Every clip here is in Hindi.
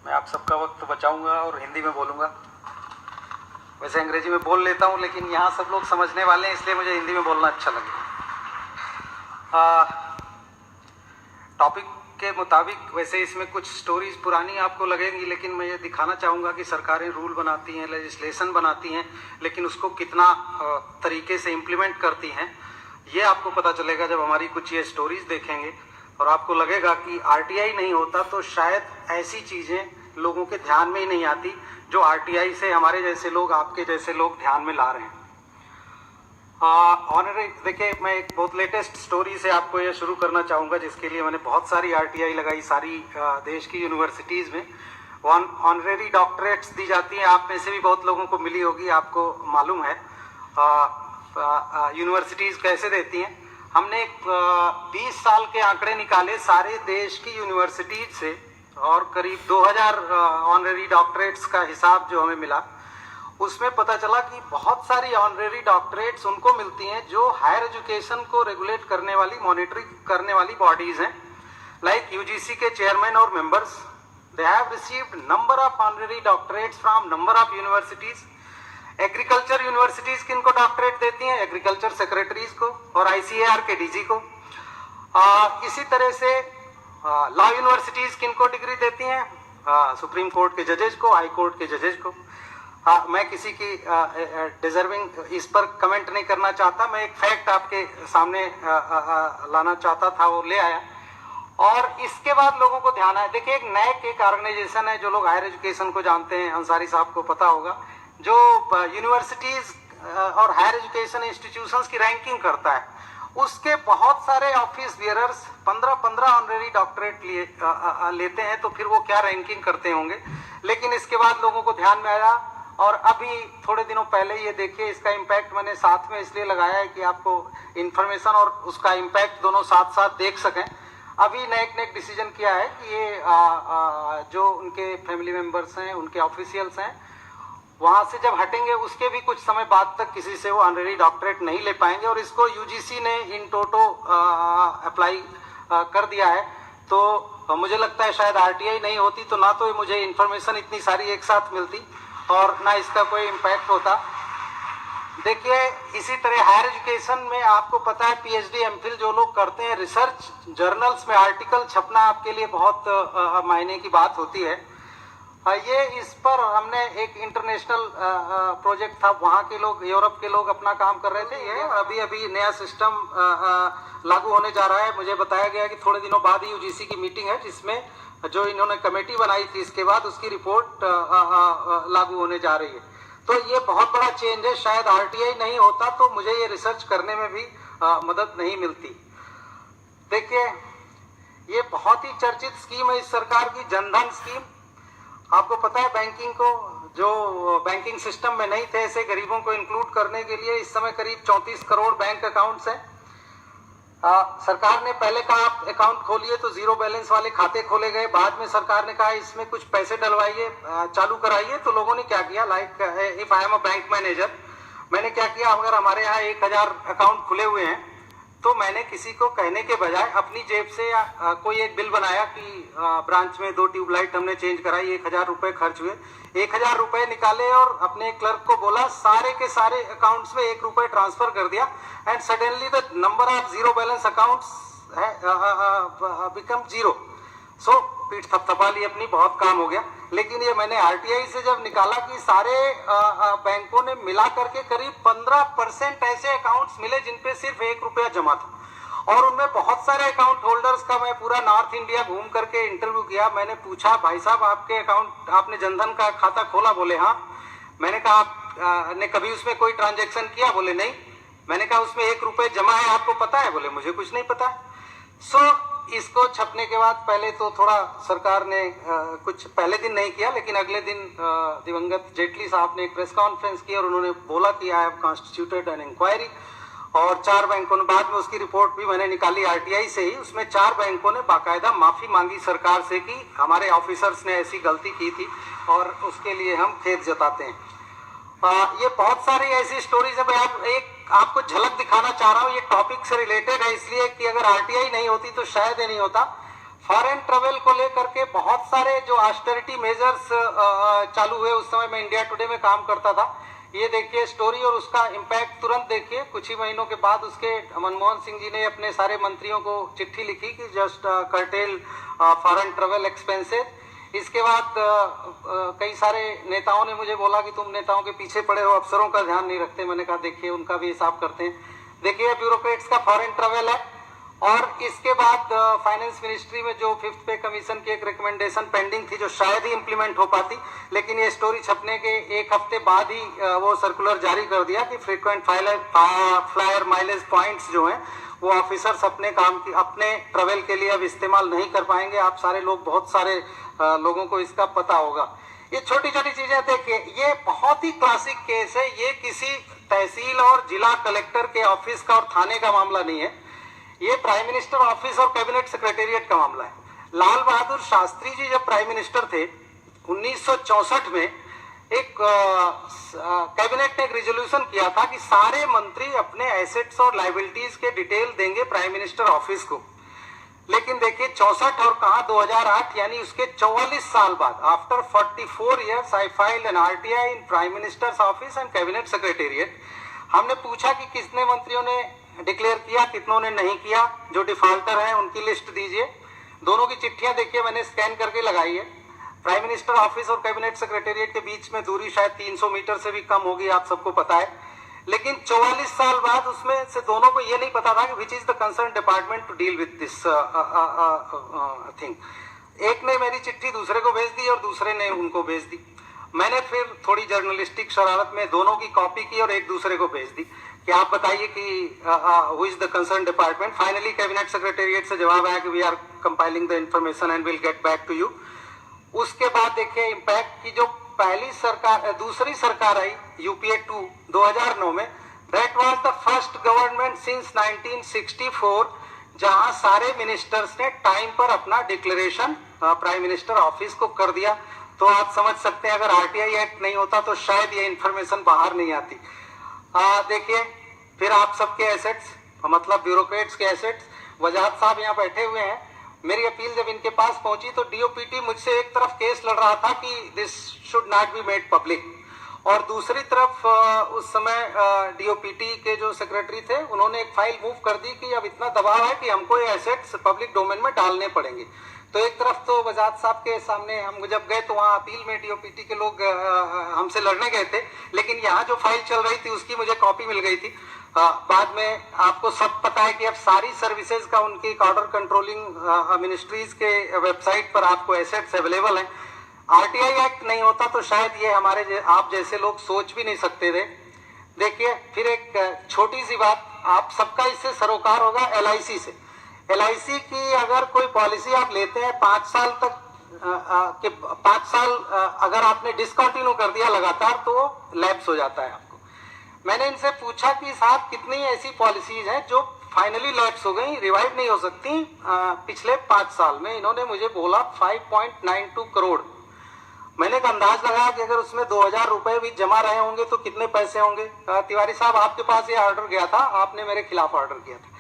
मैं आप सबका वक्त बचाऊंगा और हिंदी में बोलूंगा। वैसे अंग्रेजी में बोल लेता हूं, लेकिन यहाँ सब लोग समझने वाले हैं, इसलिए मुझे हिंदी में बोलना अच्छा लगेगा। टॉपिक के मुताबिक वैसे इसमें कुछ स्टोरीज पुरानी आपको लगेंगी, लेकिन मैं ये दिखाना चाहूँगा कि सरकारें रूल बनाती हैं, लेजिस्लेशन बनाती हैं, लेकिन उसको कितना तरीके से इम्प्लीमेंट करती हैं ये आपको पता चलेगा जब हमारी कुछ ये स्टोरीज देखेंगे। और आपको लगेगा कि आरटीआई नहीं होता तो शायद ऐसी चीज़ें लोगों के ध्यान में ही नहीं आती जो आरटीआई से हमारे जैसे लोग, आपके जैसे लोग ध्यान में ला रहे हैं। ऑनरी देखिए, मैं एक बहुत लेटेस्ट स्टोरी से आपको ये शुरू करना चाहूँगा, जिसके लिए मैंने बहुत सारी आरटीआई लगाई सारी देश की यूनिवर्सिटीज़ में। ऑनरेरी डॉक्टरेट्स दी जाती हैं, आप में से भी बहुत लोगों को मिली होगी, आपको मालूम है यूनिवर्सिटीज़ कैसे देती हैं। हमने 20 साल के आंकड़े निकाले सारे देश की यूनिवर्सिटीज से, और करीब 2000 ऑनरेरी डॉक्टरेट्स का हिसाब जो हमें मिला, उसमें पता चला कि बहुत सारी ऑनरेरी डॉक्टरेट्स उनको मिलती हैं जो हायर एजुकेशन को रेगुलेट करने वाली, मॉनिटरिंग करने वाली बॉडीज हैं, लाइक यूजीसी के चेयरमैन और members. They have received number of honorary doctorates from number of universities. Agriculture universities किनको डॉक्टरेट देती हैं? एग्रीकल्चर सेक्रेटरीज को और आईसीएआर के डीजी को। इसी तरह से लॉ यूनिवर्सिटीज किनको डिग्री देती हैं? सुप्रीम कोर्ट के जजेज को, हाई कोर्ट के जजेज को। मैं किसी की डिजर्विंग इस पर कमेंट नहीं करना चाहता, मैं एक फैक्ट आपके सामने लाना चाहता था, वो ले आया। और इसके बाद लोगों को ध्यान आया, देखिए एक नैक एक ऑर्गेनाइजेशन है, जो लोग हायर एजुकेशन को जानते हैं, अंसारी साहब को पता होगा, जो यूनिवर्सिटीज और हायर एजुकेशन इंस्टीट्यूशंस की रैंकिंग करता है। उसके बहुत सारे ऑफिस बियरर्स 15-15 ऑनरेरी डॉक्टरेट लेते हैं, तो फिर वो क्या रैंकिंग करते होंगे। लेकिन इसके बाद लोगों को ध्यान में आया, और अभी थोड़े दिनों पहले ये देखिए, इसका इम्पैक्ट मैंने साथ में इसलिए लगाया है कि आपको इन्फॉर्मेशन और उसका इम्पैक्ट दोनों साथ साथ देख सकें। अभी नैक डिसीजन किया है कि ये जो उनके फैमिली मेम्बर्स हैं, उनके ऑफिशियल्स हैं, वहां से जब हटेंगे उसके भी कुछ समय बाद तक किसी से वो ऑनरेरी डॉक्टरेट नहीं ले पाएंगे, और इसको यूजीसी ने इन टोटो अप्लाई कर दिया है। तो मुझे लगता है शायद आरटीआई नहीं होती तो ना तो मुझे इन्फॉर्मेशन इतनी सारी एक साथ मिलती और ना इसका कोई इम्पैक्ट होता। देखिए इसी तरह हायर एजुकेशन में आपको पता है पीएचडी एमफिल जो लोग करते हैं, रिसर्च जर्नल्स में आर्टिकल छपना आपके लिए बहुत मायने की बात होती है। ये इस पर हमने एक इंटरनेशनल प्रोजेक्ट था, वहाँ के लोग, यूरोप के लोग अपना काम कर रहे थे। ये अभी अभी नया सिस्टम लागू होने जा रहा है। मुझे बताया गया कि थोड़े दिनों बाद ही यूजीसी की मीटिंग है, जिसमें जो इन्होंने कमेटी बनाई थी, इसके बाद उसकी रिपोर्ट लागू होने जा रही है। तो ये बहुत बड़ा चेंज है। शायद आरटीआई नहीं होता तो मुझे ये रिसर्च करने में भी मदद नहीं मिलती। देखिए ये बहुत ही चर्चित स्कीम है इस सरकार की, जनधन स्कीम। आपको पता है बैंकिंग को, जो बैंकिंग सिस्टम में नहीं थे, ऐसे गरीबों को इंक्लूड करने के लिए इस समय करीब 34 करोड़ बैंक अकाउंट्स हैं। सरकार ने पहले कहा आप अकाउंट खोलिए तो जीरो बैलेंस वाले खाते खोले गए। बाद में सरकार ने कहा इसमें कुछ पैसे डलवाइए, चालू कराइए। तो लोगों ने क्या किया, like if I am a bank manager, मैंने क्या किया, अगर हमारे यहाँ 1000 अकाउंट खुले हुए हैं तो मैंने किसी को कहने के बजाय अपनी जेब से कोई एक बिल बनाया कि ब्रांच में 2 ट्यूबलाइट हमने चेंज कराई, 1000 रुपए खर्च हुए। 1000 रुपए निकाले और अपने क्लर्क को बोला सारे के सारे अकाउंट्स में 1 रुपए ट्रांसफर कर दिया, and suddenly the number of zero balance accounts become zero. So पीठ थपथपा ली अपनी, बहुत काम हो गया। लेकिन ये मैंने आरटीआई से जब निकाला कि सारे बैंकों ने मिला करके करीब 15% ऐसे अकाउंट्स मिले जिनपे सिर्फ 1 रुपया जमा था, और उनमें बहुत सारे अकाउंट होल्डर्स का मैं पूरा नॉर्थ इंडिया घूम करके इंटरव्यू किया। मैंने पूछा भाई साहब आपके अकाउंट, आपने जनधन का खाता खोला? बोले हाँ। मैंने कहा आपने कभी उसमें कोई ट्रांजेक्शन किया? बोले नहीं। मैंने कहा उसमें 1 रुपये जमा है, आपको पता है? बोले मुझे कुछ नहीं पता। सो इसको छपने के बाद पहले तो थोड़ा सरकार ने कुछ पहले दिन नहीं किया, लेकिन अगले दिन दिवंगत जेटली साहब ने एक प्रेस कॉन्फ्रेंस की और उन्होंने बोला कि I have constituted an inquiry. और 4 बैंकों ने, बाद में उसकी रिपोर्ट भी मैंने निकाली आरटीआई से ही, उसमें 4 बैंकों ने बाकायदा माफी मांगी सरकार से कि हमारे ऑफिसर्स ने ऐसी गलती की थी और उसके लिए हम खेद जताते हैं। ये बहुत सारी ऐसी स्टोरीज है। मैं आपको झलक दिखाना चाह रहा हूँ, ये टॉपिक से रिलेटेड है, इसलिए कि अगर आरटीआई नहीं होती तो शायद ये नहीं होता। फॉरेन ट्रेवल को लेकर के बहुत सारे जो ऑस्टेरिटी मेजर्स चालू हुए, उस समय मैं इंडिया टुडे में काम करता था। ये देखिए स्टोरी और उसका इम्पैक्ट तुरंत देखिए। कुछ ही महीनों के बाद उसके मनमोहन सिंह जी ने अपने सारे मंत्रियों को चिट्ठी लिखी कि just cartel foreign travel expenses. इसके बाद कई सारे नेताओं ने मुझे बोला कि तुम नेताओं के पीछे पड़े हो, अफसरों का ध्यान नहीं रखते। मैंने कहा देखिए उनका भी हिसाब करते हैं। देखिए ब्यूरोक्रेट्स का फॉरेन ट्रेवल है। और इसके बाद फाइनेंस मिनिस्ट्री में जो 5th पे कमीशन की एक रिकमेंडेशन पेंडिंग थी जो शायद ही इंप्लीमेंट हो पाती, लेकिन ये स्टोरी छपने के 1 हफ्ते बाद ही वो सर्कुलर जारी कर दिया कि फ्रीक्वेंट फ्लायर माइलेज पॉइंट्स जो हैं वो ऑफिसर्स अपने काम की अपने ट्रेवल के लिए अब इस्तेमाल नहीं कर पाएंगे। आप सारे लोग, बहुत सारे लोगों को इसका पता होगा। ये छोटी छोटी चीजें देखिए, ये बहुत ही क्लासिक केस है। ये किसी तहसील और जिला कलेक्टर के ऑफिस का और थाने का मामला नहीं है, ये प्राइम मिनिस्टर ऑफिस और कैबिनेट सेक्रेटेरिएट का मामला है। लाल बहादुर शास्त्री जी जब प्राइम मिनिस्टर थे 1964 में, एक कैबिनेट ने एक रिजोल्यूशन किया था कि सारे मंत्री अपने एसेट्स और लायबिलिटीज के डिटेल देंगे प्राइम मिनिस्टर ऑफिस को। लेकिन देखिए 64 और कहा 2008, यानी उसके 44 साल बाद, after 44 years I filed an RTI in prime minister's office and cabinet secretariat. हमने पूछा कि कितने मंत्रियों ने डिक्लेयर किया, कितनों ने नहीं किया, जो डिफॉल्टर हैं उनकी लिस्ट दीजिए। दोनों की चिट्ठियां देखिए मैंने स्कैन करके लगाई है। प्राइम मिनिस्टर ऑफिस और कैबिनेट सेक्रेटेरिएट के बीच में दूरी शायद 300 मीटर से भी कम होगी, आप सबको पता है। लेकिन 44 साल बाद उसमें से दोनों को ये नहीं पता था कि which is the concern department to deal with this thing. एक ने मेरी चिट्ठी दूसरे को भेज दी और दूसरे ने उनको भेज दी। मैंने फिर थोड़ी जर्नलिस्टिक शरारत में दोनों की कॉपी की और एक दूसरे को भेज दी कि आप बताइए कि who is the concern department. Finally cabinet secretariat से जवाब आया कि we are compiling the information and will get back to you. उसके बाद देखिए इम्पैक्ट की जो पहली सरकार, दूसरी सरकार आई यूपीए 2 2009 में, that was the first government since 1964 जहां सारे मिनिस्टर्स ने टाइम पर अपना डिक्लेरेशन प्राइम मिनिस्टर ऑफिस को कर दिया। तो आप समझ सकते हैं अगर आरटीआई एक्ट नहीं होता तो शायद ये इंफॉर्मेशन बाहर नहीं आती। देखिए फिर आप सबके एसेट्स, मतलब ब्यूरोक्रेट्स के एसेट्स, वजाहत साहब यहाँ बैठे हुए हैं। मेरी अपील जब इनके पास पहुंची तो डीओपीटी मुझसे एक तरफ केस लड़ रहा था कि this should not be made public, और दूसरी तरफ उस समय डीओपीटी के जो सेक्रेटरी थे उन्होंने एक फाइल मूव कर दी कि अब इतना दबाव है कि हमको ये एसेट्स पब्लिक डोमेन में डालने पड़ेंगे। तो एक तरफ तो वजाहत साहब के सामने हम जब गए तो वहाँ अपील में डीओपीटी के लोग हमसे लड़ने गए थे, लेकिन यहाँ जो फाइल चल रही थी उसकी मुझे कॉपी मिल गई थी। बाद में आपको सब पता है कि अब सारी सर्विसेज का उनकी ऑर्डर कंट्रोलिंग मिनिस्ट्रीज के वेबसाइट पर आपको एसेट्स अवेलेबल हैं। आरटीआई एक्ट नहीं होता तो शायद ये हमारे आप जैसे लोग सोच भी नहीं सकते थे। देखिए फिर एक छोटी सी बात, आप सबका इससे सरोकार होगा एलआईसी से। एलआईसी की अगर कोई पॉलिसी आप लेते हैं 5 साल तक के 5 साल अगर आपने डिसकंटिन्यू कर दिया लगातार तो लैप्स हो जाता है आपको। मैंने इनसे पूछा कि साहब कितनी ऐसी पॉलिसीज हैं जो फाइनली लैप्स हो गई, रिवाइव नहीं हो सकती पिछले 5 साल में। इन्होंने मुझे बोला 5.92 करोड़। मैंने एक अंदाज लगाया कि अगर उसमें 2000 रुपए भी जमा रहे होंगे तो कितने पैसे होंगे। तिवारी साहब आपके पास ये ऑर्डर गया था, आपने मेरे खिलाफ ऑर्डर किया था।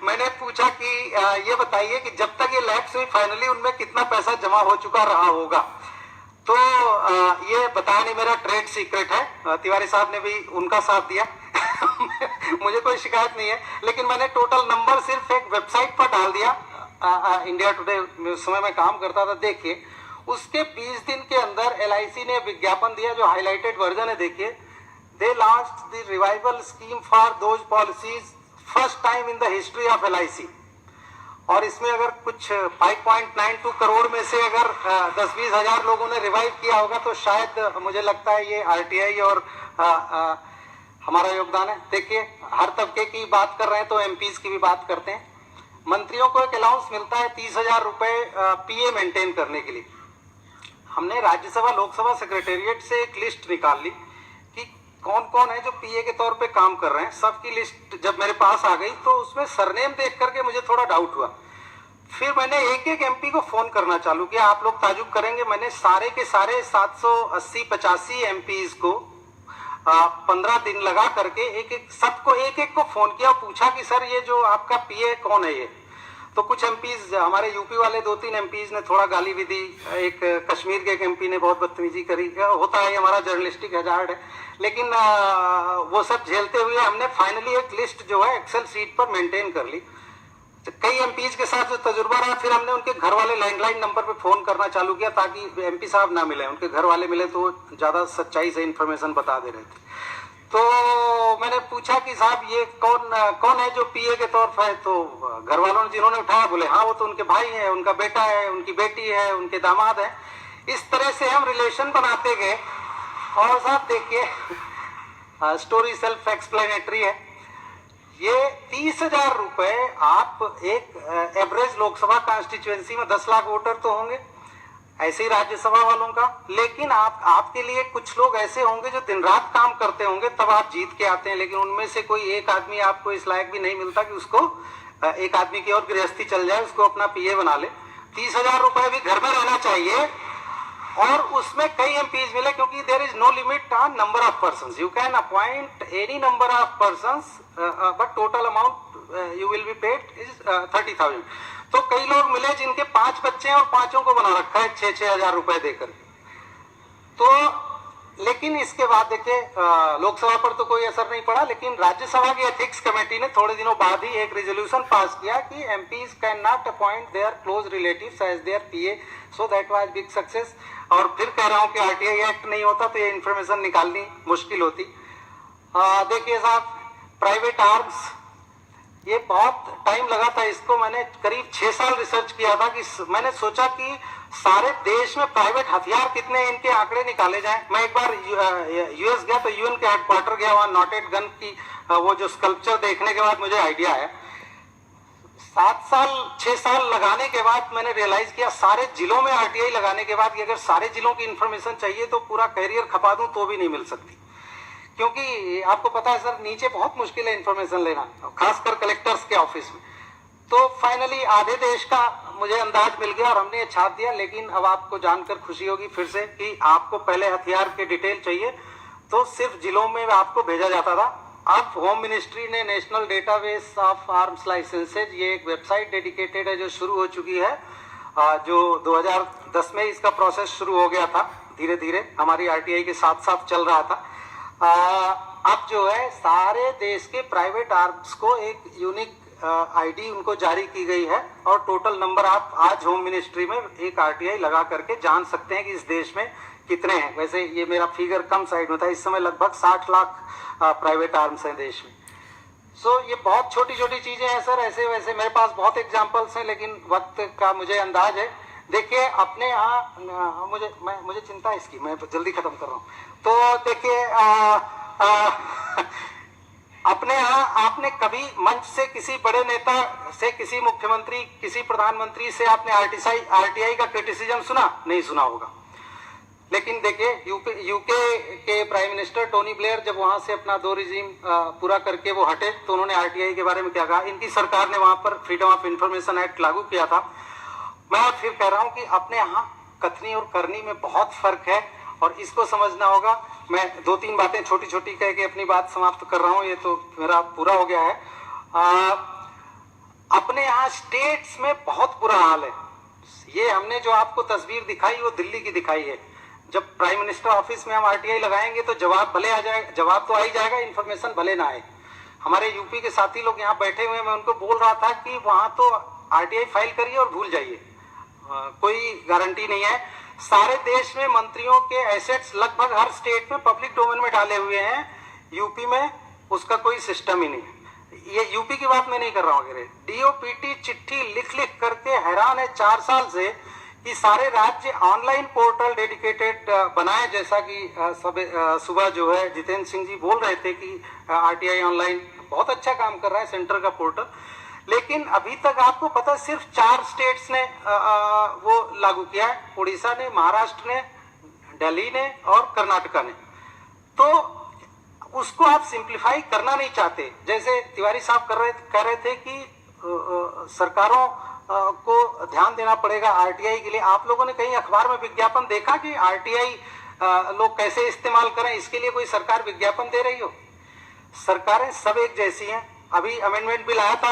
मैंने पूछा कि ये बताइए कि जब तक ये लैप्स हुई फाइनली उनमें कितना पैसा जमा हो चुका रहा होगा। तो ये बताया नहीं, मेरा ट्रेड सीक्रेट है। तिवारी साहब ने भी उनका साथ दिया। मुझे कोई शिकायत नहीं है, लेकिन मैंने टोटल नंबर सिर्फ एक वेबसाइट पर डाल दिया। इंडिया टुडे उस समय मैं काम करता था। देखिए उसके 20 दिन के अंदर एलआईसी ने विज्ञापन दिया, जो हाईलाइटेड वर्जन है देखिए, they launched the revival scheme for those policies first time in the history of LIC. और इसमें अगर कुछ 5.92 करोड़ में से अगर 10-20 हजार लोगों ने रिवाइव किया होगा तो शायद मुझे लगता है ये आरटीआई और हमारा योगदान है। देखिए हर तबके की बात कर रहे हैं तो एमपीज की भी बात करते हैं। मंत्रियों को एक अलाउंस मिलता है 30,000 रुपए पीए मेंटेन करने के लिए। हमने राज्यसभा लोकसभा सेक्रेटेरिएट से एक लिस्ट निकाल ली कि कौन कौन है जो पीए के तौर पे काम कर रहे हैं। सबकी लिस्ट जब मेरे पास आ गई तो उसमें सरनेम देख करके मुझे थोड़ा डाउट हुआ। फिर मैंने एक एक एमपी को फोन करना चालू किया। आप लोग ताजुब करेंगे, मैंने सारे के सारे 780-85 एमपीज को 15 दिन लगा करके सबको एक एक को फोन किया, पूछा कि सर ये जो आपका पीए कौन है ये। तो कुछ एमपीज, हमारे यूपी वाले 2-3 एमपीज ने थोड़ा गाली भी दी, एक कश्मीर के एक एमपी ने बहुत बदतमीजी करी, होता है, हमारा जर्नलिस्टिक हैजार्ड है। लेकिन वो सब झेलते हुए हमने फाइनली एक लिस्ट जो है एक्सेल शीट पर मेंटेन कर ली। तो कई एमपीज के साथ जो तजुर्बा रहा, फिर हमने उनके घर वाले लैंडलाइन नंबर पे फोन करना चालू किया ताकि एमपी साहब ना मिले, उनके घर वाले मिले तो ज्यादा सच्चाई से इन्फॉर्मेशन बता दे रहे थे। तो मैंने पूछा कि साहब ये कौन है जो पीए के तौर पर है, तो घर वालों ने जिन्होंने उठाया बोले हाँ वो तो उनके भाई है, उनका बेटा है, उनकी बेटी है, उनके दामाद है। इस तरह से हम रिलेशन बनाते गए। और साहब देखिए स्टोरी सेल्फ एक्सप्लेनेटरी है। ये 30,000 रुपए आप एक एवरेज लोकसभा कॉन्स्टिट्यूएंसी में 10 लाख वोटर तो होंगे, ऐसे ही राज्यसभा वालों का। लेकिन आपके लिए कुछ लोग ऐसे होंगे जो दिन रात काम करते होंगे, तब आप जीत के आते हैं। लेकिन उनमें से कोई एक आदमी आपको इस लायक भी नहीं मिलता कि उसको एक आदमी की और गृहस्थी चल जाए, उसको अपना पीए बना ले। 30,000 रुपए भी घर में रहना चाहिए। और उसमें कई एमपीज मिले, क्योंकि there is no limit on number of persons, you can appoint any number of persons but total amount you will be paid is 30,000। तो कई लोग मिले जिनके 5 बच्चे हैं और 5 को बना रखा है 6-6 हजार रुपए देकर। तो लेकिन इसके बाद देखिए लोकसभा पर तो कोई असर नहीं पड़ा, लेकिन राज्यसभा की एथिक्स कमेटी ने थोड़े दिनों बाद ही एक रेजोल्यूशन पास किया कि MPs cannot appoint their close relatives as their PA, so that was big success. और फिर कह रहा हूं कि आरटीआई एक्ट नहीं होता तो ये इंफॉर्मेशन निकालनी मुश्किल होती। देखिए साहब, प्राइवेट आर्म्स, ये बहुत टाइम लगा था इसको, मैंने करीब 6 साल रिसर्च किया था कि मैंने सोचा कि सारे देश में प्राइवेट हथियार कितने हैं, इनके आंकड़े निकाले जाएं। मैं एक बार यूएस गया तो यूएन के हेडक्वार्टर गया, वहां नॉटेड गन की वो जो स्कल्पचर देखने के बाद मुझे आइडिया आया। 6 साल लगाने के बाद मैंने रियलाइज किया, सारे जिलों में आरटीआई लगाने के बाद कि अगर सारे जिलों की इंफॉर्मेशन चाहिए तो पूरा कैरियर खपा दूं तो भी नहीं मिल सकती, क्योंकि आपको पता है सर नीचे बहुत मुश्किल है इंफॉर्मेशन लेना, खासकर कलेक्टर्स के ऑफिस में। तो फाइनली आधे देश का मुझे अंदाज मिल गया और हमने ये छाप दिया। लेकिन अब आपको जानकर खुशी होगी फिर से कि आपको पहले हथियार के डिटेल चाहिए तो सिर्फ जिलों में आपको भेजा जाता था। अब होम मिनिस्ट्री ने national database of arms licences, ये एक वेबसाइट डेडिकेटेड है जो शुरू हो चुकी है, जो 2010 में इसका प्रोसेस शुरू हो गया था, धीरे धीरे हमारी आरटीआई के साथ साथ चल रहा था। अब जो है सारे देश के प्राइवेट आर्म्स को एक यूनिक आईडी उनको जारी की गई है और टोटल नंबर आप आज होम मिनिस्ट्री में एक आरटीआई लगा करके जान सकते हैं कि इस देश में कितने हैं। वैसे ये मेरा फिगर कम साइड में था, इस समय लगभग 60 लाख प्राइवेट आर्म्स हैं देश में। सो ये बहुत छोटी छोटी चीजें हैं सर, ऐसे वैसे मेरे पास बहुत एग्जांपल्स हैं, लेकिन वक्त का मुझे अंदाज है। देखिए अपने यहाँ मुझे चिंता है इसकी, मैं जल्दी खत्म कर रहा हूँ। तो देखिए अपने यहाँ आपने कभी मंच से किसी बड़े नेता से, किसी मुख्यमंत्री, किसी प्रधानमंत्री से आपने आरटीआई का क्रिटिसिज्म सुना? नहीं सुना होगा। लेकिन देखिए यूके के प्राइम मिनिस्टर टोनी ब्लेयर जब वहां से अपना 2 रिजीम पूरा करके वो हटे तो उन्होंने आरटीआई के बारे में क्या कहा। इनकी सरकार ने वहां पर फ्रीडम ऑफ इंफॉर्मेशन एक्ट लागू किया था। मैं फिर कह रहा हूं कि अपने यहाँ कथनी और करनी में बहुत फर्क है और इसको समझना होगा। मैं 2-3 बातें छोटी छोटी कह के अपनी बात समाप्त कर रहा हूं, ये तो मेरा पूरा हो गया है। अपने यहाँ स्टेट्स में बहुत बुरा हाल है। ये हमने जो आपको तस्वीर दिखाई वो दिल्ली की दिखाई है। जब प्राइम मिनिस्टर ऑफिस में हम आरटीआई लगाएंगे तो जवाब भले आ जाएगा, जवाब तो आ ही जाएगा, इन्फॉर्मेशन भले ना आए। हमारे यूपी के साथी लोग यहाँ बैठे हुए, मैं उनको बोल रहा था कि वहां तो आरटीआई फाइल करिए और भूल जाइए, कोई गारंटी नहीं है। सारे देश में मंत्रियों के एसेट्स लगभग हर स्टेट में पब्लिक डोमेन में डाले हुए हैं, यूपी में उसका कोई सिस्टम ही नहीं है। ये यूपी की बात मैं नहीं कर रहा हूँ, डीओपीटी चिट्ठी लिख लिख करके हैरान है 4 साल से कि सारे राज्य ऑनलाइन पोर्टल डेडिकेटेड बनाए, जैसा कि सुबह जो है जितेंद्र सिंह जी बोल रहे थे कि आरटीआई ऑनलाइन बहुत अच्छा काम कर रहा है सेंटर का पोर्टल। लेकिन अभी तक आपको पता सिर्फ 4 स्टेट्स ने वो लागू किया है, उड़ीसा ने, महाराष्ट्र ने, दिल्ली ने और कर्नाटका ने। तो उसको आप सिंप्लीफाई करना नहीं चाहते। जैसे तिवारी साहब कह रहे थे कि सरकारों को ध्यान देना पड़ेगा आरटीआई के लिए। आप लोगों ने कहीं अखबार में विज्ञापन देखा कि आरटीआई लोग कैसे इस्तेमाल करें, इसके लिए कोई सरकार विज्ञापन दे रही हो? सरकारें सब एक जैसी हैं। अभी अमेंडमेंट बिल आया था